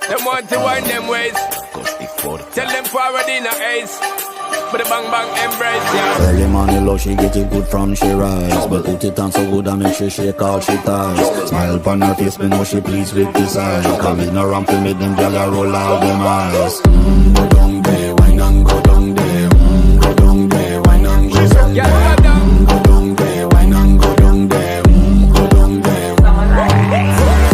Them want to wind them ways. Tell them forward in a ace. But the bang bang embrace, yeah. Early morning love, she get it good from she rise. But put it on so good and make she shake all she ties. Smile upon her face, me know she pleased with this eye. Come in around to make them gyal roll out them eyes. Go down there, wine and go down there. Go down there, wine and go down there. Go down there, wine and go down there. Go down there.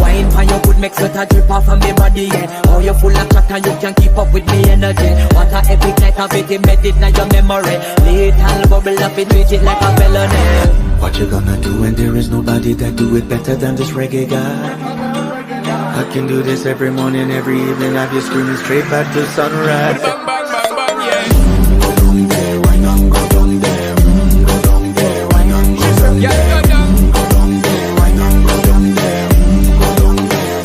Wine for your good make sweat a drip off of me body, yeah. Oh, you full of crack and you can keep up with me energy. What a epic night of it embedded in your memory. Little bubble up it, treat it like a felony. What you gonna do when there is nobody that do it better than this reggae guy? I can do this every morning, every evening. Have you screaming straight back to sunrise. Bang bang bang bang, yeah. Go down there, wine and go down there. Go down there, wine and go down there. Yeah, go down. Go down there, wine and go down there. Go down there.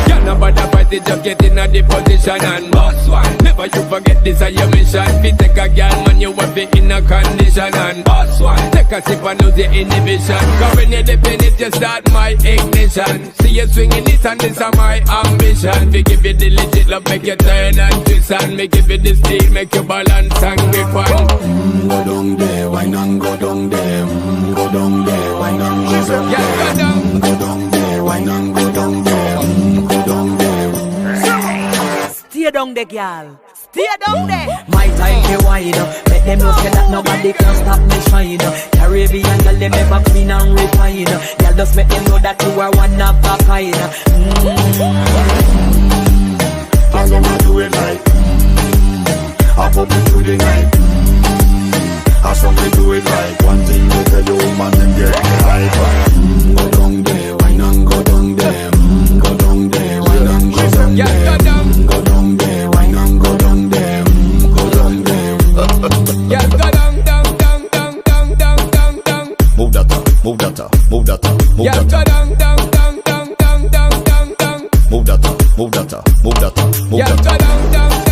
Yeah, nobody fight it, just get in a the position and boss one. Never you forget this is your mission. Fi take a girl, man, you have it in a condition and boss one. Take a sip and lose your inhibition. Cause when you dip in it, you start my ignition. See you swinging it and this is my ambition. Fi give you the legit love, make you turn and twist and me give you the steel, make you balance and grip on. Go down there, wine and go down there. Go down there, wine and go down there. Yeah, go down. Go down there, wine and go down there. Go down there. Stay down there, girl. Stay down there. My time to wine up. Let them know say that nobody can stop me shine. Caribbean girl, them ever clean and refine. Girl, just make them know that you are one of a kind. As long as do it right, I pop it through the night. As long as do it right, one thing to tell you, woman, them get me hyper. Go down there, wine and go down there. Go down there, wine and go down there. Yeah, go down. Go down there, wine and go down there. Go down there. Yeah, go down, down, down, down, down, down, down, down. Move that up, move that up, move that up, move Yeah, that go up. down, down, down, down, down, down, down, down. Move that up, move that up, move that up, move Yeah, that go up. down, down, down.